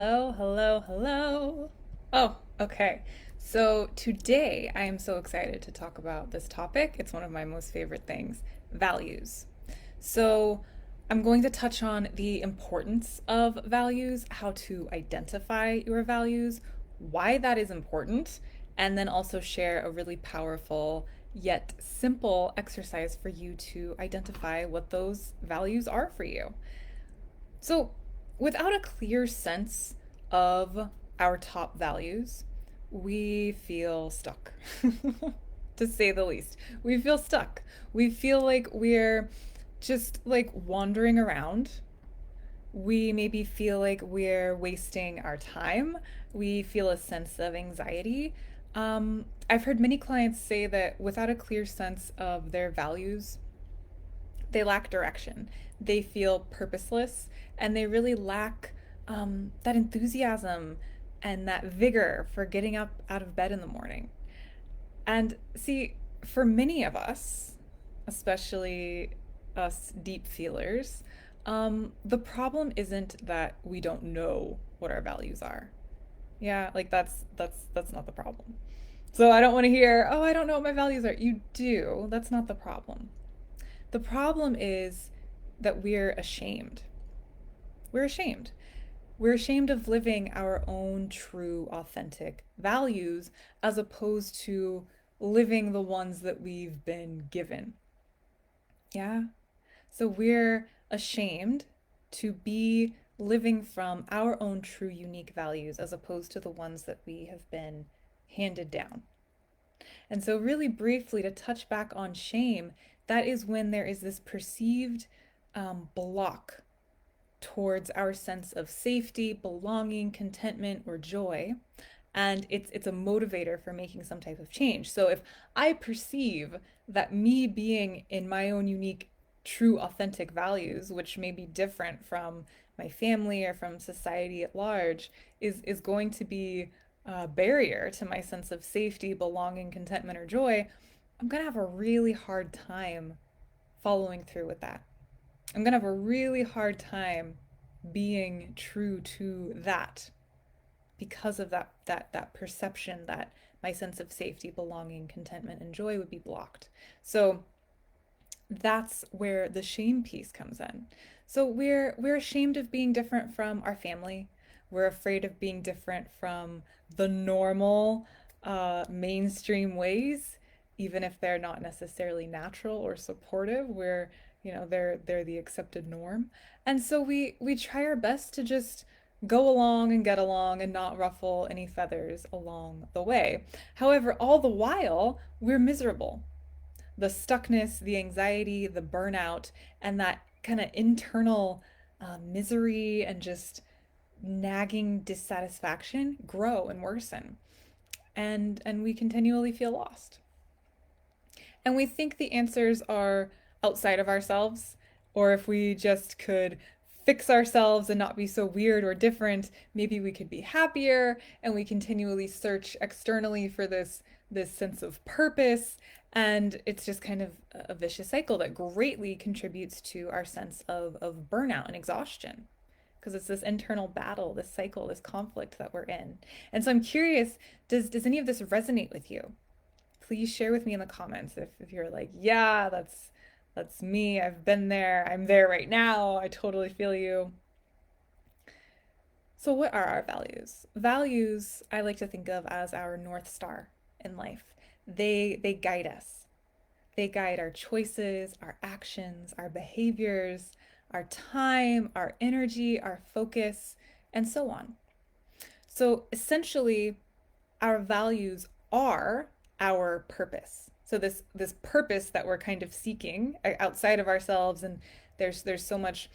Hello, hello, hello. Oh, okay. So today I am so excited to talk about this topic. It's one of my most favorite things, values. So I'm going to touch on the importance of values, how to identify your values, why that is important, and then also share a really powerful yet simple exercise for you to identify what those values are for you. So, without a clear sense of our top values, we feel stuck, to say the least. We feel stuck. We feel like we're just like wandering around. We maybe feel like we're wasting our time. We feel a sense of anxiety. I've heard many clients say that without a clear sense of their values, they lack direction. They feel purposeless and they really lack that enthusiasm and that vigor for getting up out of bed in the morning. And see, for many of us, especially us deep feelers, the problem isn't that we don't know what our values are. Yeah, like that's not the problem. So I don't want to hear, "Oh, I don't know what my values are." You do. That's not the problem. The problem is that we're ashamed. We're ashamed. We're ashamed of living our own true, authentic values as opposed to living the ones that we've been given. Yeah? So we're ashamed to be living from our own true, unique values as opposed to the ones that we have been handed down. And so, really briefly, to touch back on shame, that is when there is this perceived block towards our sense of safety, belonging, contentment, or joy. And it's a motivator for making some type of change. So if I perceive that me being in my own unique, true, authentic values, which may be different from my family or from society at large, is going to be a barrier to my sense of safety, belonging, contentment, or joy, I'm gonna have a really hard time following through with that. I'm gonna have a really hard time being true to that because of that perception that my sense of safety, belonging, contentment, and joy would be blocked. So that's where the shame piece comes in. So we're ashamed of being different from our family. We're afraid of being different from the normal mainstream ways, even if they're not necessarily natural or supportive. We're, they're the accepted norm. And so we try our best to just go along and get along and not ruffle any feathers along the way. However, all the while, we're miserable. The stuckness, the anxiety, the burnout, and that kind of internal misery and just nagging dissatisfaction grow and worsen. And we continually feel lost. And we think the answers are outside of ourselves, or if we just could fix ourselves and not be so weird or different, maybe we could be happier, and we continually search externally for this sense of purpose, and it's just kind of a vicious cycle that greatly contributes to our sense of burnout and exhaustion because it's this internal battle, this cycle, this conflict that we're in. And so I'm curious, does any of this resonate with you? Please share with me in the comments if you're like, yeah, that's me. I've been there. I'm there right now. I totally feel you. So what are our values? Values I like to think of as our North Star in life. They guide us. They guide our choices, our actions, our behaviors, our time, our energy, our focus, and so on. So essentially, our values are our purpose. So this purpose that we're kind of seeking outside of ourselves, and there's so much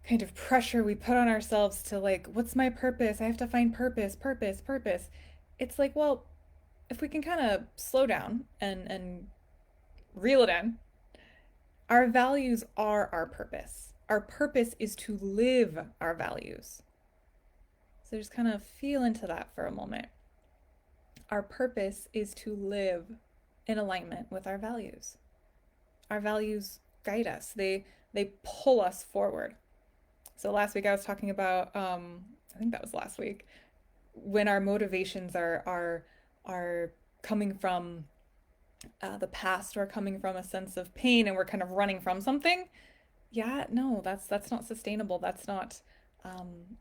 kind of pressure we put on ourselves to like, what's my purpose? I have to find purpose, purpose, purpose. It's like, well, if we can kind of slow down and reel it in, our values are our purpose. Our purpose is to live our values. So just kind of feel into that for a moment. Our purpose is to live in alignment with our values. Our values guide us. They pull us forward. So last week I was talking about I think that was last week, when our motivations are coming from the past, or coming from a sense of pain, and we're kind of running from something. Yeah, no, that's not sustainable. Um,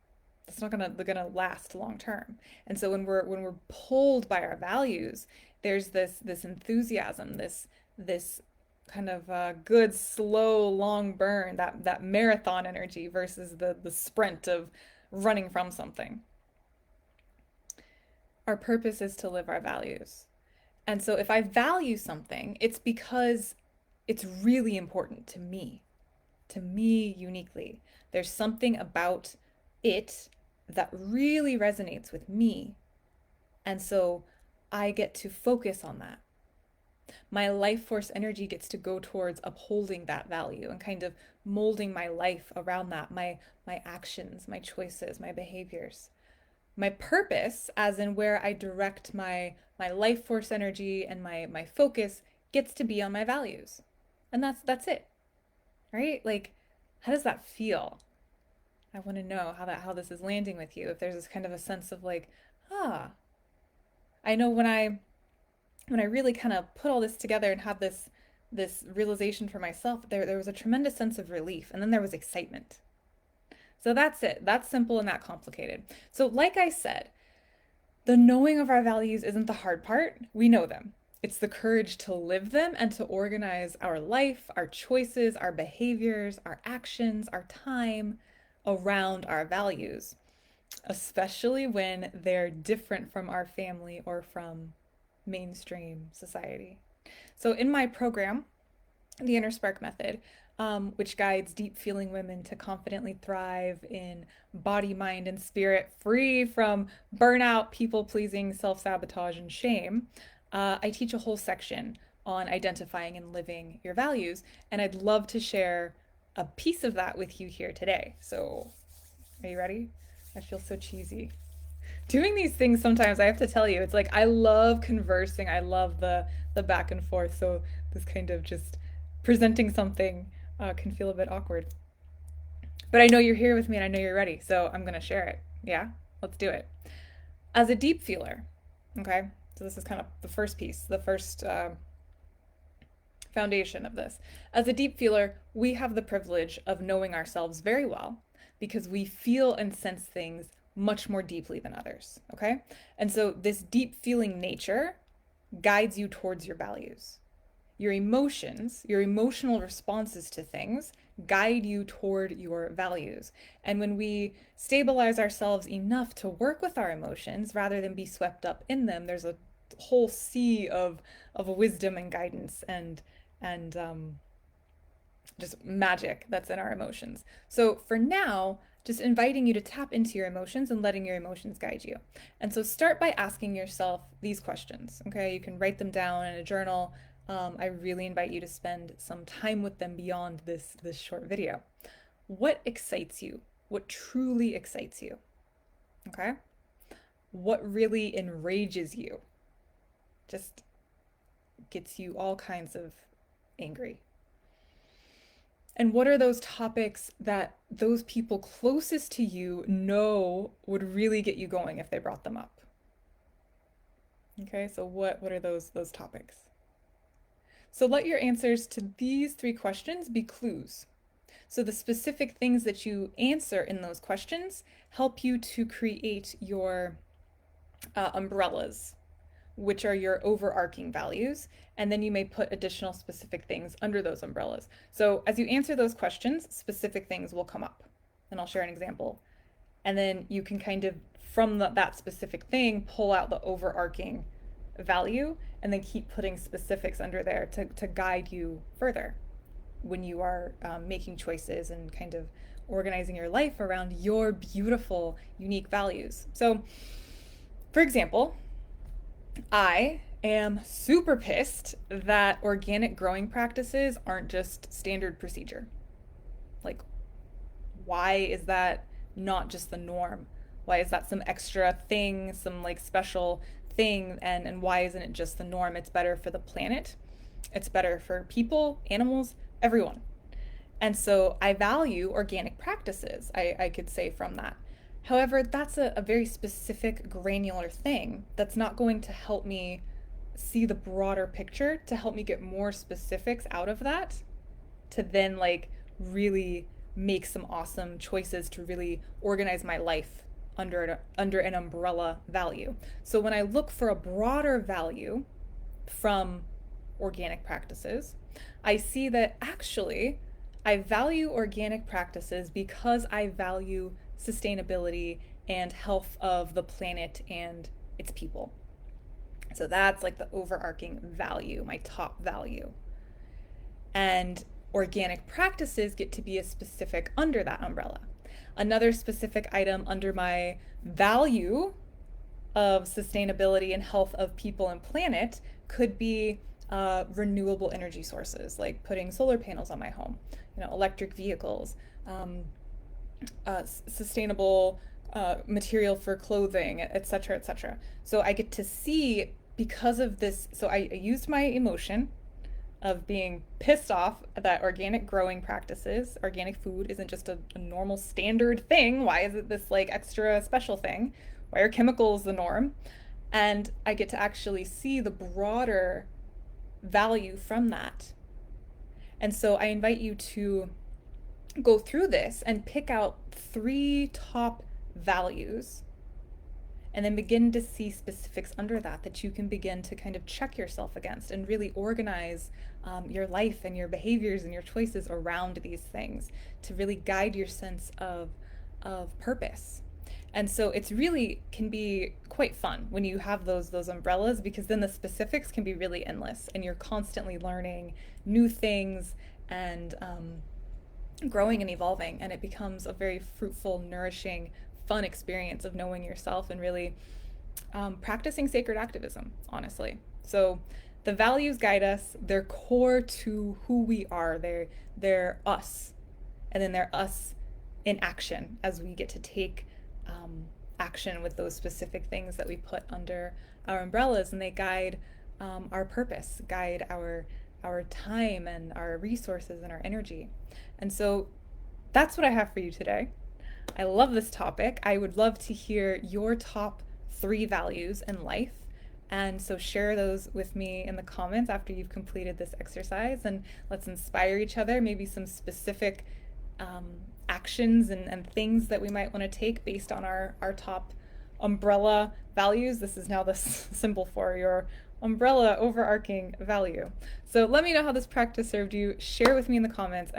that's not gonna last long term. And so when we're pulled by our values, there's this enthusiasm, this kind of good slow long burn, that marathon energy versus the sprint of running from something. Our purpose is to live our values. And so if I value something, it's because it's really important to me uniquely. There's something about it that really resonates with me. And so I get to focus on that. My life force energy gets to go towards upholding that value and kind of molding my life around that, my actions, my choices, my behaviors. My purpose, as in where I direct my life force energy and my focus, gets to be on my values. And that's it, right? Like, how does that feel? I want to know how this is landing with you. If there's this kind of a sense of like, ah, I know when I really kind of put all this together and have this realization for myself, there was a tremendous sense of relief, and then there was excitement. So that's it. That's simple and that complicated. So like I said, the knowing of our values isn't the hard part. We know them. It's the courage to live them and to organize our life, our choices, our behaviors, our actions, our time around our values, especially when they're different from our family or from mainstream society. So, in my program, the InnerSpark Method, which guides deep feeling women to confidently thrive in body, mind, and spirit, free from burnout, people pleasing, self sabotage, and shame. I teach a whole section on identifying and living your values, and I'd love to share a piece of that with you here today. So, are you ready? I feel so cheesy. Doing these things sometimes, I have to tell you, it's like I love conversing. I love the back and forth. So this kind of just presenting something can feel a bit awkward. But I know you're here with me and I know you're ready. So I'm going to share it. Yeah, let's do it. As a deep feeler, okay? So this is kind of the first piece, the first foundation of this. As a deep feeler, we have the privilege of knowing ourselves very well because we feel and sense things much more deeply than others, okay? And so this deep feeling nature guides you towards your values. Your emotions, your emotional responses to things guide you toward your values. And when we stabilize ourselves enough to work with our emotions rather than be swept up in them, there's a whole sea of wisdom and guidance and just magic that's in our emotions. So for now, just inviting you to tap into your emotions and letting your emotions guide you. And so start by asking yourself these questions. Okay, you can write them down in a journal. I really invite you to spend some time with them beyond this short video. What excites you? What truly excites you? Okay? What really enrages you? Just gets you all kinds of angry. And what are those topics that those people closest to you know would really get you going if they brought them up? Okay, so what are those topics? So let your answers to these three questions be clues. So the specific things that you answer in those questions help you to create your umbrellas, which are your overarching values, and then you may put additional specific things under those umbrellas. So as you answer those questions, specific things will come up, and I'll share an example. And then you can kind of, from that specific thing, pull out the overarching value, and then keep putting specifics under there to guide you further when you are making choices and kind of organizing your life around your beautiful, unique values. So, for example, I am super pissed that organic growing practices aren't just standard procedure. Like, why is that not just the norm? Why is that some extra thing, some like special thing, and why isn't it just the norm? It's better for the planet. It's better for people, animals, everyone. And so I value organic practices, I could say from that. However, that's a very specific, granular thing that's not going to help me see the broader picture to help me get more specifics out of that to then like really make some awesome choices to really organize my life under an umbrella value. So when I look for a broader value from organic practices, I see that actually I value organic practices because I value sustainability and health of the planet and its people. So that's like the overarching value, my top value. And organic practices get to be a specific under that umbrella. Another specific item under my value of sustainability and health of people and planet could be renewable energy sources, like putting solar panels on my home, electric vehicles, sustainable material for clothing, etc., etc. So I get to see because of this. So I used my emotion of being pissed off that organic growing practices, organic food isn't just a normal standard thing. Why is it this like extra special thing? Why are chemicals the norm? And I get to actually see the broader value from that. And so I invite you to go through this and pick out 3 top values and then begin to see specifics under that you can begin to kind of check yourself against and really organize your life and your behaviors and your choices around these things to really guide your sense of purpose. And so it's really can be quite fun when you have those umbrellas because then the specifics can be really endless and you're constantly learning new things and growing and evolving, and it becomes a very fruitful, nourishing, fun experience of knowing yourself and really practicing sacred activism, honestly. So the values guide us, they're core to who we are, they're us, and then they're us in action as we get to take action with those specific things that we put under our umbrellas, and they guide our purpose, guide our time and our resources and our energy. And so that's what I have for you today. I love this topic. I would love to hear your top 3 values in life. And so share those with me in the comments after you've completed this exercise, and let's inspire each other, maybe some specific actions and things that we might want to take based on our top umbrella values. This is now the symbol for your umbrella overarching value. So let me know how this practice served you. Share with me in the comments.